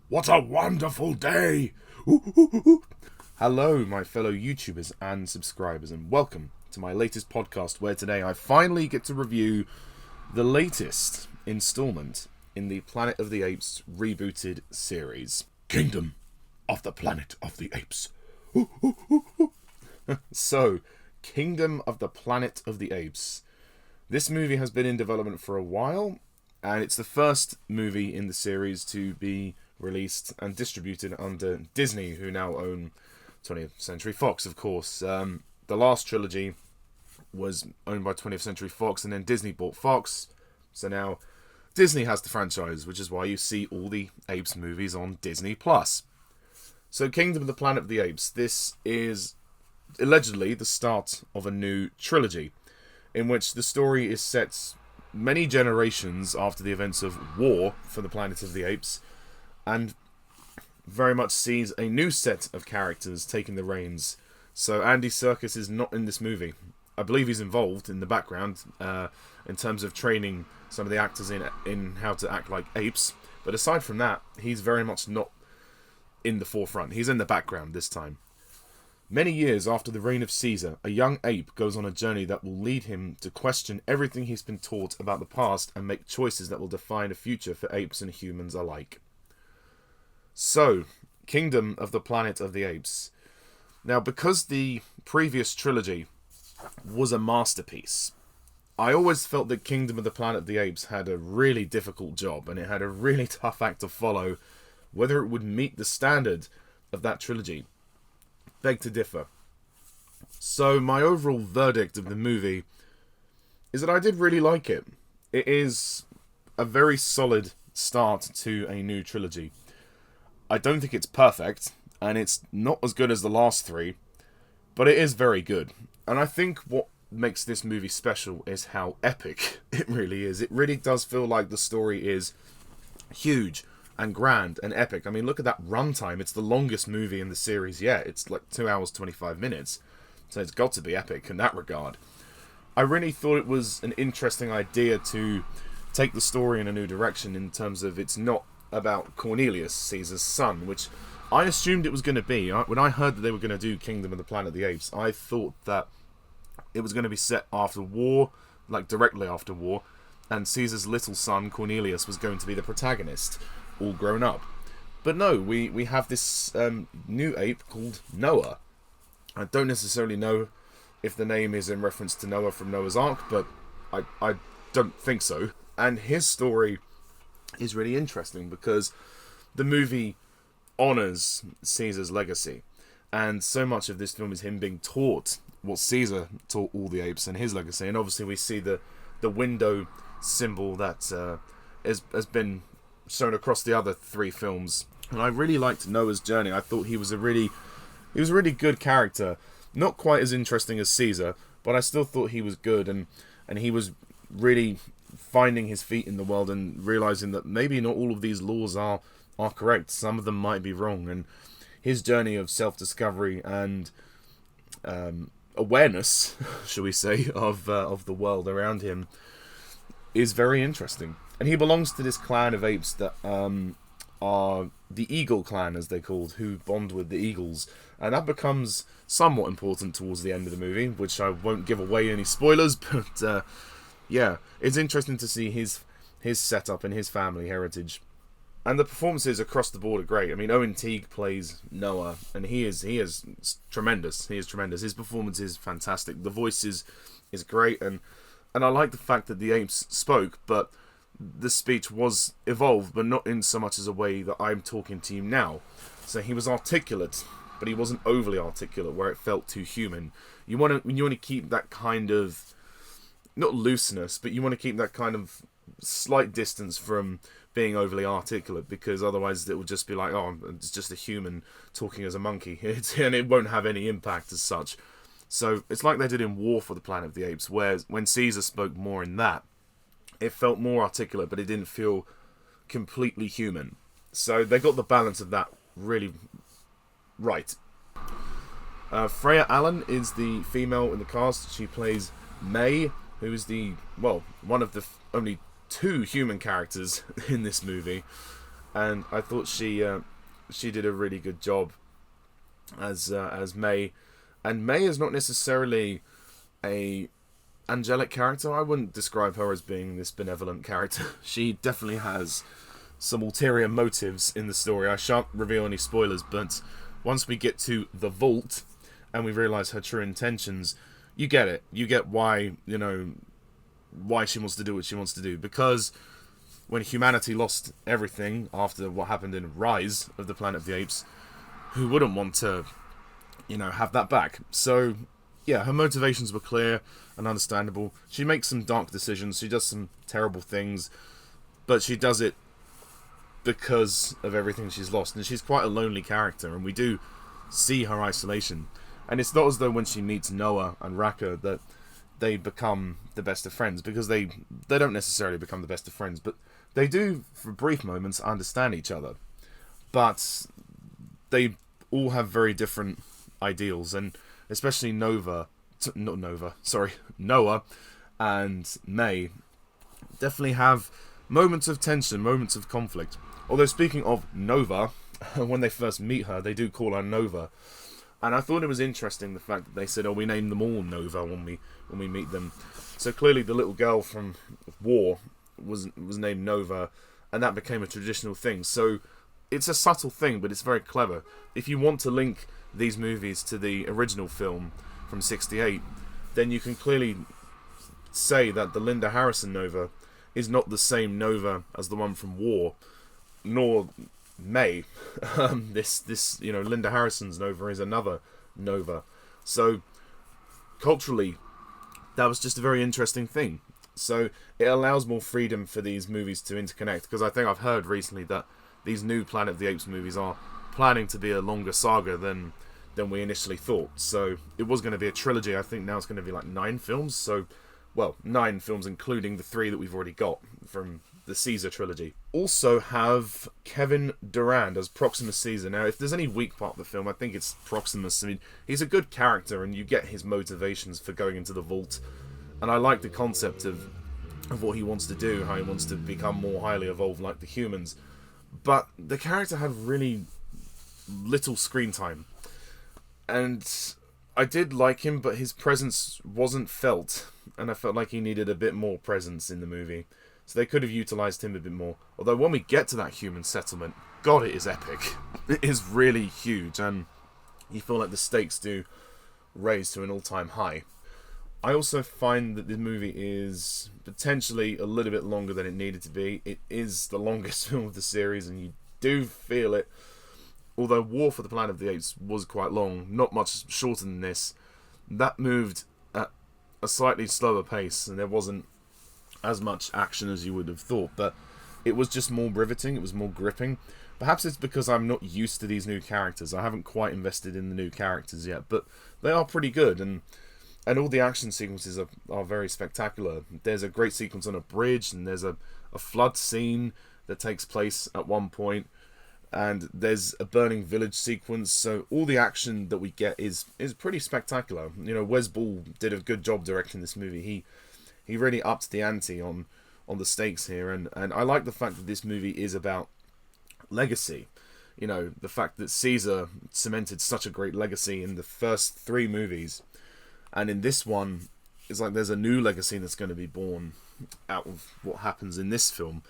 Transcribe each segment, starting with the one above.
What a wonderful day! Hello, my fellow YouTubers and subscribers, and welcome to my latest podcast, where today I finally get to review the latest installment in the Planet of the Apes rebooted series, Kingdom of the Planet of the Apes. So, Kingdom of the Planet of the Apes. This movie has been in development for a while, and it's the first movie in the series to be released and distributed under Disney, who now own 20th Century Fox, of course. The last trilogy was owned by 20th Century Fox, and then Disney bought Fox, so now Disney has the franchise, which is why you see all the Apes movies on Disney+. So Kingdom of the Planet of the Apes, this is allegedly the start of a new trilogy, in which the story is set many generations after the events of War for the Planet of the Apes, and very much sees a new set of characters taking the reins. So Andy Serkis is not in this movie. I believe he's involved in the background in terms of training some of the actors in how to act like apes, but aside from that, he's very much not in the forefront. He's in the background this time. Many years after the reign of Caesar, a young ape goes on a journey that will lead him to question everything he's been taught about the past and make choices that will define a future for apes and humans alike. So, Kingdom of the Planet of the Apes. Now, because the previous trilogy was a masterpiece, I always felt that Kingdom of the Planet of the Apes had a really difficult job, and it had a really tough act to follow. Whether it would meet the standard of that trilogy, beg to differ. So, my overall verdict of the movie is that I did really like it. It is a very solid start to a new trilogy. I don't think it's perfect, and it's not as good as the last three, but it is very good. And I think what makes this movie special is how epic it really is. It really does feel like the story is huge and grand and epic. I mean, look at that runtime. It's the longest movie in the series yet. It's like 2 hours, 25 minutes. So it's got to be epic in that regard. I really thought it was an interesting idea to take the story in a new direction, in terms of it's not about Cornelius, Caesar's son, which I assumed it was going to be. When I heard that they were going to do Kingdom of the Planet of the Apes, I thought that it was going to be set after war, like directly after war, and Caesar's little son, Cornelius, was going to be the protagonist, all grown up. But no, we have this new ape called Noah. I don't necessarily know if the name is in reference to Noah from Noah's Ark, but I don't think so. And his story is really interesting because the movie honours Caesar's legacy, and so much of this film is him being taught what Caesar taught all the apes and his legacy. And obviously we see the window symbol that has been shown across the other three films. And I really liked Noah's journey. I thought he was a really good character. Not quite as interesting as Caesar, but I still thought he was good, and he was really finding his feet in the world and realizing that maybe not all of these laws are correct. Some of them might be wrong, and his journey of self-discovery and awareness, shall we say, of the world around him is very interesting. And he belongs to this clan of apes that are the Eagle clan, as they're called, who bond with the eagles, and that becomes somewhat important towards the end of the movie, which I won't give away any spoilers, but yeah, it's interesting to see his setup and his family heritage. And the performances across the board are great. I mean, Owen Teague plays Noah, and he is tremendous. He is tremendous. His performance is fantastic. The voice is great, and I like the fact that the apes spoke, but the speech was evolved, but not in so much as a way that I'm talking to you now. So he was articulate, but he wasn't overly articulate, where it felt too human. You want to keep that kind of, not looseness, but you want to keep that kind of slight distance from being overly articulate, because otherwise it would just be like, oh, it's just a human talking as a monkey, and it won't have any impact as such. So it's like they did in War for the Planet of the Apes, where when Caesar spoke more in that, it felt more articulate, but it didn't feel completely human. So they got the balance of that really right. Freya Allan is the female in the cast. She plays May, who is one of the only two human characters in this movie. and I thought she did a really good job as May. And May is not necessarily a angelic character. I wouldn't describe her as being this benevolent character. She definitely has some ulterior motives in the story. I shan't reveal any spoilers, but once we get to the vault and we realise her true intentions, you get it. You get why, why she wants to do what she wants to do. Because when humanity lost everything after what happened in Rise of the Planet of the Apes, who wouldn't want to, have that back? So, yeah, her motivations were clear and understandable. She makes some dark decisions. She does some terrible things, but she does it because of everything she's lost. And she's quite a lonely character, and we do see her isolation. And it's not as though when she meets Noah and Raka that they become the best of friends, because they don't necessarily become the best of friends, but they do, for brief moments, understand each other. But they all have very different ideals, and especially Noah and May definitely have moments of tension, moments of conflict. Although, speaking of Nova, when they first meet her, they do call her Nova. And I thought it was interesting the fact that they said, we named them all Nova when we meet them. So clearly the little girl from War was named Nova, and that became a traditional thing. So it's a subtle thing, but it's very clever. If you want to link these movies to the original film from '68, then you can clearly say that the Linda Harrison Nova is not the same Nova as the one from War, nor May. This Linda Harrison's Nova is another Nova. So culturally, that was just a very interesting thing. So it allows more freedom for these movies to interconnect, because I think I've heard recently that these new Planet of the Apes movies are planning to be a longer saga than we initially thought. So it was going to be a trilogy. I think now it's going to be like 9 films. So, 9 films including the 3 that we've already got from the Caesar trilogy. Also have Kevin Durand as Proximus Caesar. Now, if there's any weak part of the film, I think it's Proximus. I mean, he's a good character, and you get his motivations for going into the vault. And I like the concept of what he wants to do, how he wants to become more highly evolved like the humans. But the character had really little screen time. And I did like him, but his presence wasn't felt. And I felt like he needed a bit more presence in the movie. So they could have utilised him a bit more. Although when we get to that human settlement, God, it is epic. It is really huge, and you feel like the stakes do raise to an all-time high. I also find that the movie is potentially a little bit longer than it needed to be. It is the longest film of the series, and you do feel it. Although War for the Planet of the Apes was quite long, not much shorter than this, that moved at a slightly slower pace, and there wasn't as much action as you would have thought, but it was just more riveting, it was more gripping. Perhaps it's because I'm not used to these new characters. I haven't quite invested in the new characters yet, but they are pretty good, and all the action sequences are very spectacular. There's a great sequence on a bridge, and there's a flood scene that takes place at one point, and there's a burning village sequence. So all the action that we get is pretty spectacular. Wes Ball did a good job directing this movie. He really upped the ante on the stakes here, and I like the fact that this movie is about legacy. The fact that Caesar cemented such a great legacy in the first 3 movies, and in this one, it's like there's a new legacy that's going to be born out of what happens in this film.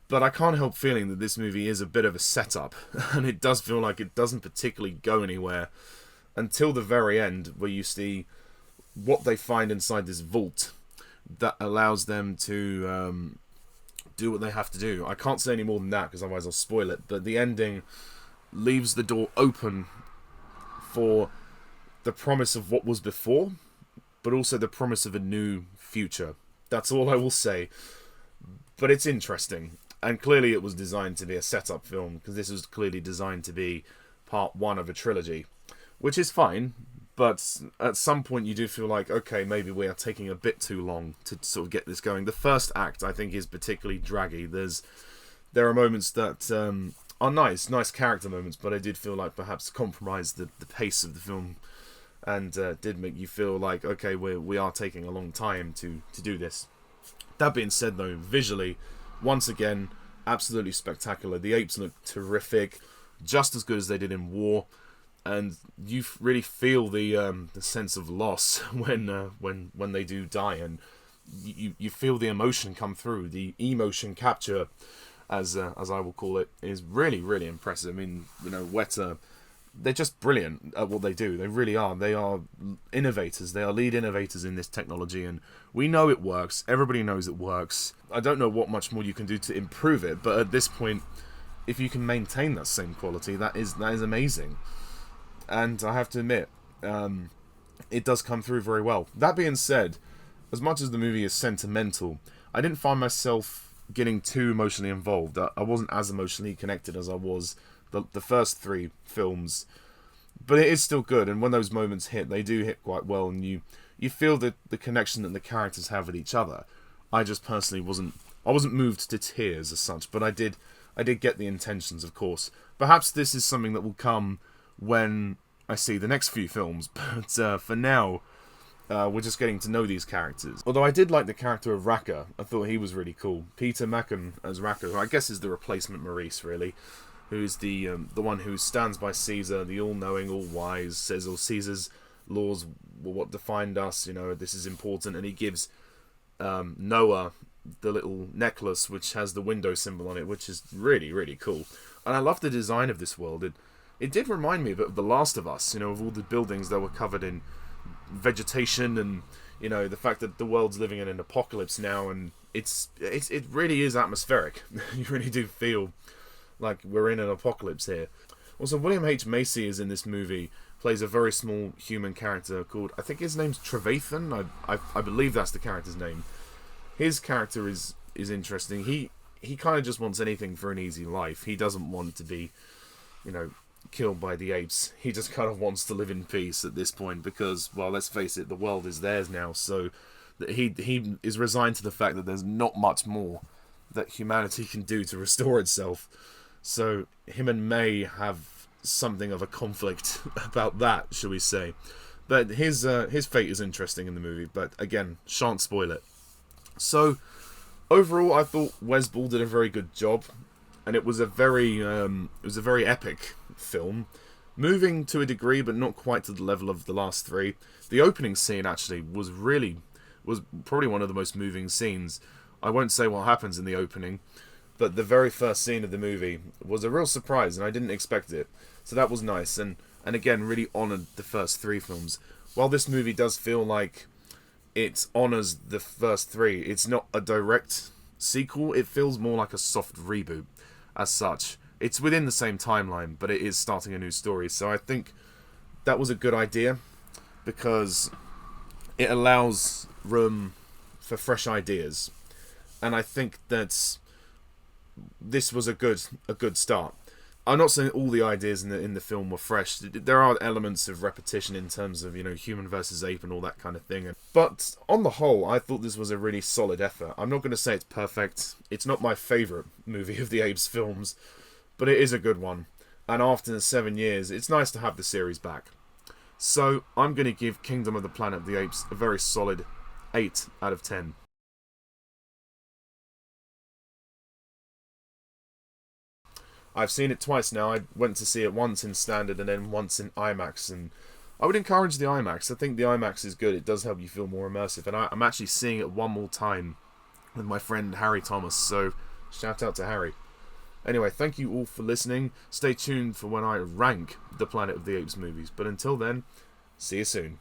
But I can't help feeling that this movie is a bit of a setup, and it does feel like it doesn't particularly go anywhere until the very end, where you see what they find inside this vault that allows them to do what they have to do. I can't say any more than that, because otherwise I'll spoil it, but the ending leaves the door open for the promise of what was before, but also the promise of a new future. That's all I will say. But it's interesting. And clearly it was designed to be a setup film, because this was clearly designed to be part 1 of a trilogy, which is fine, but at some point you do feel like, okay, maybe we are taking a bit too long to sort of get this going. The first act, I think, is particularly draggy. There are moments that are nice character moments, but I did feel like perhaps compromised the pace of the film, and did make you feel like, okay, we are taking a long time to do this. That being said, though, visually, once again, absolutely spectacular. The apes look terrific, just as good as they did in War, and you really feel the sense of loss when they do die, and you feel the emotion come through. The emotion capture, as I will call it, is really, really impressive. I mean, Weta, they're just brilliant at what they do. They really are. They are innovators. They are lead innovators in this technology, and we know it works. Everybody knows it works. I don't know what much more you can do to improve it, but at this point, if you can maintain that same quality, that is amazing. And I have to admit, it does come through very well. That being said, as much as the movie is sentimental, I didn't find myself getting too emotionally involved. I wasn't as emotionally connected as I was the first 3 films, but it is still good, and when those moments hit, they do hit quite well, and you feel the connection that the characters have with each other. I just personally wasn't moved to tears as such, but I did get the intentions, of course. Perhaps this is something that will come when I see the next few films, but for now, we're just getting to know these characters. Although I did like the character of Raka. I thought he was really cool. Peter Macon as Raka, who I guess is the replacement Maurice, really, who's the one who stands by Caesar, the all-knowing, all-wise, says all Caesar's laws were what defined us, this is important, and he gives Noah the little necklace which has the window symbol on it, which is really, really cool. And I love the design of this world. It did remind me a bit of The Last of Us, of all the buildings that were covered in vegetation, and the fact that the world's living in an apocalypse now, and it really is atmospheric. You really do feel like we're in an apocalypse here. Also, William H.Macy is in this movie, plays a very small human character called, I think his name's Trevathan. I believe that's the character's name. His character is interesting. He kind of just wants anything for an easy life. He doesn't want to be, killed by the apes. He just kind of wants to live in peace at this point because, well, let's face it, the world is theirs now. So he is resigned to the fact that there's not much more that humanity can do to restore itself. So him and May have something of a conflict about that, shall we say. But his fate is interesting in the movie, but again, shan't spoil it. So overall, I thought Wes Ball did a very good job, and it was a very epic film, moving to a degree, but not quite to the level of the last 3. The opening scene actually was probably one of the most moving scenes. I won't say what happens in the opening, but the very first scene of the movie was a real surprise, and I didn't expect it. So that was nice, and again, really honoured the first 3 films. While this movie does feel like it honours the first 3, it's not a direct sequel. It feels more like a soft reboot, as such. It's within the same timeline, but it is starting a new story. So I think that was a good idea, because it allows room for fresh ideas. And I think that this was a good start. I'm not saying all the ideas in the film were fresh. There are elements of repetition in terms of, human versus ape and all that kind of thing. But on the whole, I thought this was a really solid effort. I'm not going to say it's perfect. It's not my favourite movie of the Apes films, but it is a good one. And after 7 years, it's nice to have the series back. So I'm going to give Kingdom of the Planet of the Apes a very solid 8 out of 10. I've seen it twice now. I went to see it once in standard and then once in IMAX, and I would encourage the IMAX. I think the IMAX is good. It does help you feel more immersive, and I'm actually seeing it one more time with my friend Harry Thomas, so shout out to Harry. Anyway, thank you all for listening. Stay tuned for when I rank the Planet of the Apes movies, but until then, see you soon.